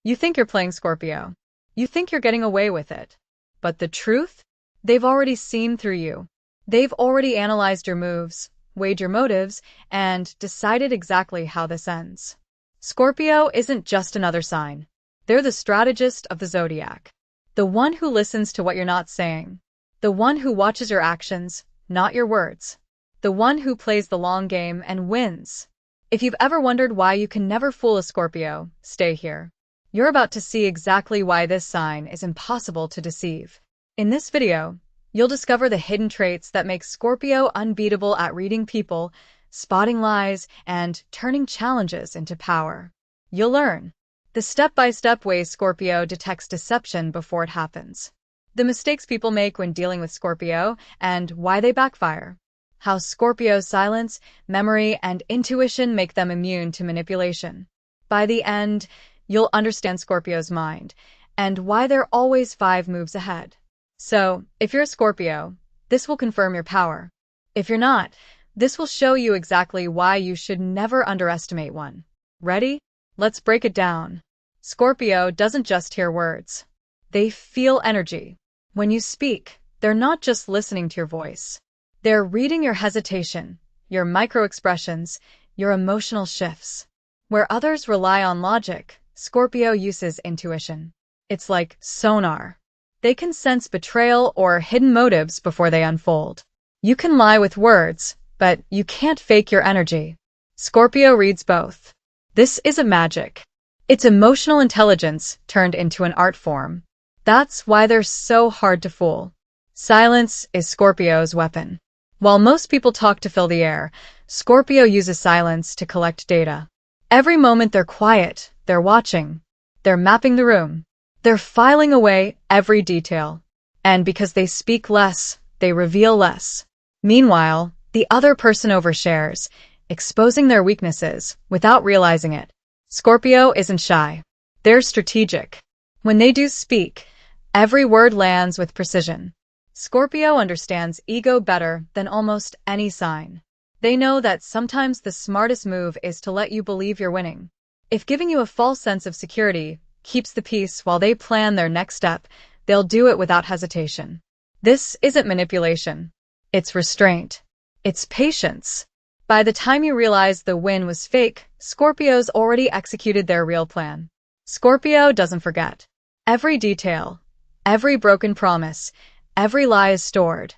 You think you're playing Scorpio. You think you're getting away with it. But the truth? They've already seen through you. They've already analyzed your moves, weighed your motives, and decided exactly how this ends. Scorpio isn't just another sign. They're the strategist of the Zodiac. The one who listens to what you're not saying. The one who watches your actions, not your words. The one who plays the long game and wins. If you've ever wondered why you can never fool a Scorpio, stay here. You're about to see exactly why this sign is impossible to deceive. In this video, you'll discover the hidden traits that make Scorpio unbeatable at reading people, spotting lies, and turning challenges into power. You'll learn the step-by-step ways Scorpio detects deception before it happens, the mistakes people make when dealing with Scorpio, and why they backfire, how Scorpio's silence, memory, and intuition make them immune to manipulation. By the end, you'll understand Scorpio's mind and why they're always 5 moves ahead. So, if you're a Scorpio, this will confirm your power. If you're not, this will show you exactly why you should never underestimate one. Ready? Let's break it down. Scorpio doesn't just hear words. They feel energy. When you speak, they're not just listening to your voice. They're reading your hesitation, your micro-expressions, your emotional shifts. Where others rely on logic, Scorpio uses intuition. It's like sonar. They can sense betrayal or hidden motives before they unfold. You can lie with words, but you can't fake your energy. Scorpio reads both. This isn't magic. It's emotional intelligence turned into an art form. That's why they're so hard to fool. Silence is Scorpio's weapon. While most people talk to fill the air, Scorpio uses silence to collect data. Every moment they're quiet, they're watching. They're mapping the room. They're filing away every detail. And because they speak less, they reveal less. Meanwhile, the other person overshares, exposing their weaknesses without realizing it. Scorpio isn't shy. They're strategic. When they do speak, every word lands with precision. Scorpio understands ego better than almost any sign. They know that sometimes the smartest move is to let you believe you're winning. If giving you a false sense of security keeps the peace while they plan their next step, they'll do it without hesitation. This isn't manipulation. It's restraint. It's patience. By the time you realize the win was fake, Scorpio's already executed their real plan. Scorpio doesn't forget. Every detail, every broken promise, every lie is stored.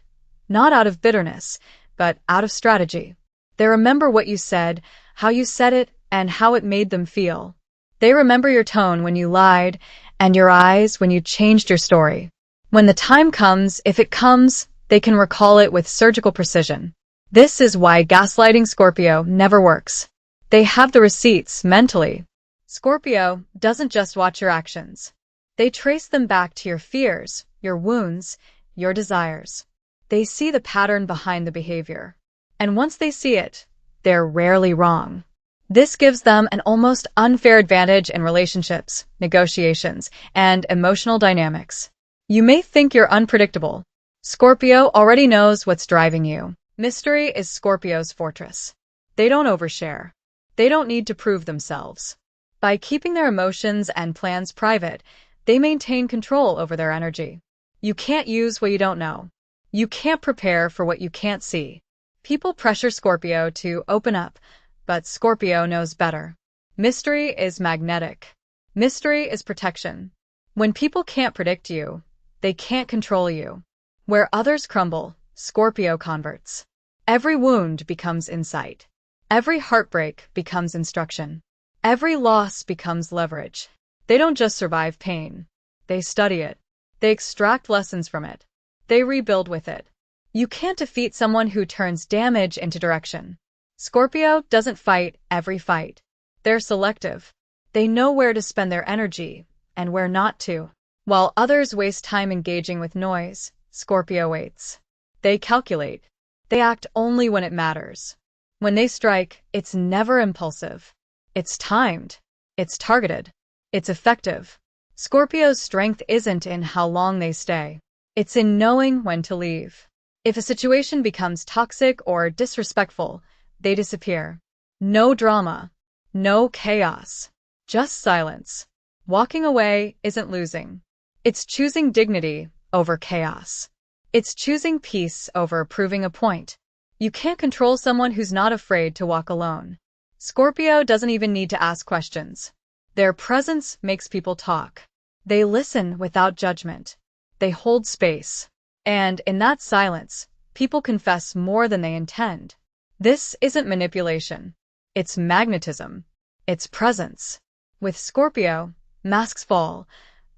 Not out of bitterness, but out of strategy. They remember what you said, how you said it, and how it made them feel. They remember your tone when you lied, and your eyes when you changed your story. When the time comes, if it comes, they can recall it with surgical precision. This is why gaslighting Scorpio never works. They have the receipts mentally. Scorpio doesn't just watch your actions. They trace them back to your fears, your wounds, your desires. They see the pattern behind the behavior. And once they see it, they're rarely wrong. This gives them an almost unfair advantage in relationships, negotiations, and emotional dynamics. You may think you're unpredictable. Scorpio already knows what's driving you. Mystery is Scorpio's fortress. They don't overshare. They don't need to prove themselves. By keeping their emotions and plans private, they maintain control over their energy. You can't use what you don't know. You can't prepare for what you can't see. People pressure Scorpio to open up, but Scorpio knows better. Mystery is magnetic. Mystery is protection. When people can't predict you, they can't control you. Where others crumble, Scorpio converts. Every wound becomes insight. Every heartbreak becomes instruction. Every loss becomes leverage. They don't just survive pain. They study it. They extract lessons from it. They rebuild with it. You can't defeat someone who turns damage into direction. Scorpio doesn't fight every fight. They're selective. They know where to spend their energy and where not to. While others waste time engaging with noise, Scorpio waits. They calculate. They act only when it matters. When they strike, it's never impulsive. It's timed. It's targeted. It's effective. Scorpio's strength isn't in how long they stay. It's in knowing when to leave. If a situation becomes toxic or disrespectful, they disappear. No drama. No chaos. Just silence. Walking away isn't losing. It's choosing dignity over chaos. It's choosing peace over proving a point. You can't control someone who's not afraid to walk alone. Scorpio doesn't even need to ask questions. Their presence makes people talk. They listen without judgment. They hold space. And in that silence, people confess more than they intend. This isn't manipulation. It's magnetism. It's presence. With Scorpio, masks fall,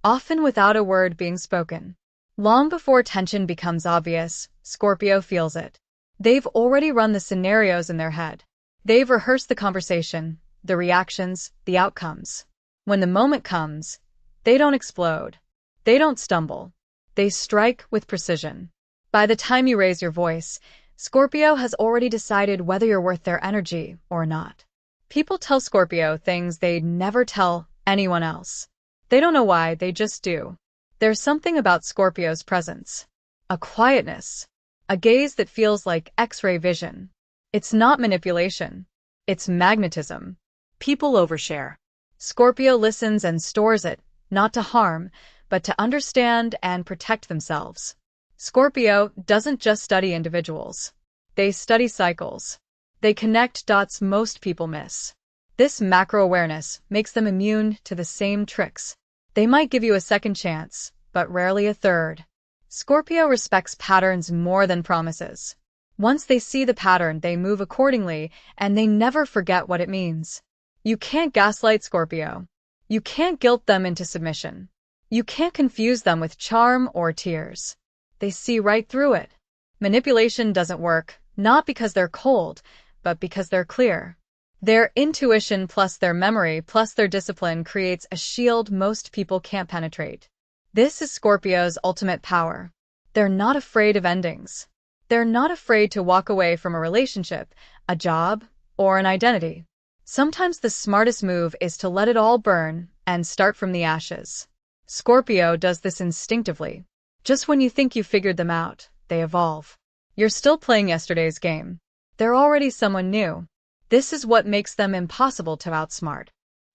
often without a word being spoken. Long before tension becomes obvious, Scorpio feels it. They've already run the scenarios in their head. They've rehearsed the conversation, the reactions, the outcomes. When the moment comes, they don't explode. They don't stumble. They strike with precision. By the time you raise your voice, Scorpio has already decided whether you're worth their energy or not. People tell Scorpio things they'd never tell anyone else. They don't know why, they just do. There's something about Scorpio's presence. A quietness. A gaze that feels like X-ray vision. It's not manipulation. It's magnetism. People overshare. Scorpio listens and stores it, not to harm, but to understand and protect themselves. Scorpio doesn't just study individuals. They study cycles. They connect dots most people miss. This macro-awareness makes them immune to the same tricks. They might give you a second chance, but rarely a third. Scorpio respects patterns more than promises. Once they see the pattern, they move accordingly, and they never forget what it means. You can't gaslight Scorpio. You can't guilt them into submission. You can't confuse them with charm or tears. They see right through it. Manipulation doesn't work, not because they're cold, but because they're clear. Their intuition plus their memory plus their discipline creates a shield most people can't penetrate. This is Scorpio's ultimate power. They're not afraid of endings. They're not afraid to walk away from a relationship, a job, or an identity. Sometimes the smartest move is to let it all burn and start from the ashes. Scorpio does this instinctively. Just when you think you've figured them out, they evolve. You're still playing yesterday's game. They're already someone new. This is what makes them impossible to outsmart.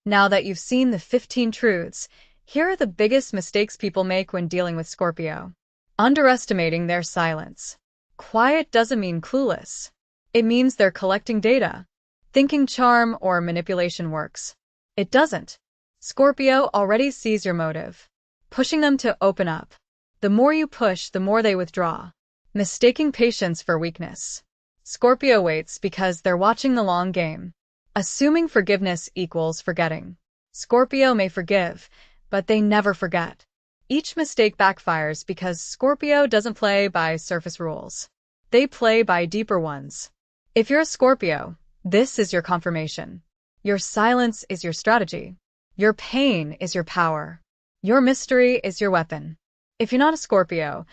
Now that you've seen the 15 truths, here are the biggest mistakes people make when dealing with Scorpio. Underestimating their silence. Quiet doesn't mean clueless. It means they're collecting data. Thinking charm or manipulation works. It doesn't. Scorpio already sees your motive. Pushing them to open up. The more you push, the more they withdraw. Mistaking patience for weakness. Scorpio waits because they're watching the long game. Assuming forgiveness equals forgetting. Scorpio may forgive, but they never forget. Each mistake backfires because Scorpio doesn't play by surface rules. They play by deeper ones. If you're a Scorpio, this is your confirmation. Your silence is your strategy. Your pain is your power. Your mystery is your weapon. If you're not a Scorpio,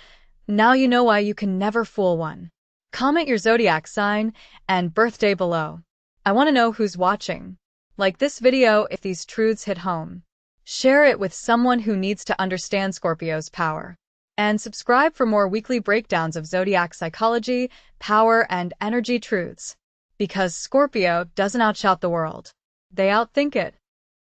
now you know why you can never fool one. Comment your zodiac sign and birthday below. I want to know who's watching. Like this video if these truths hit home. Share it with someone who needs to understand Scorpio's power. And subscribe for more weekly breakdowns of zodiac psychology, power, and energy truths. Because Scorpio doesn't outshout the world. They outthink it.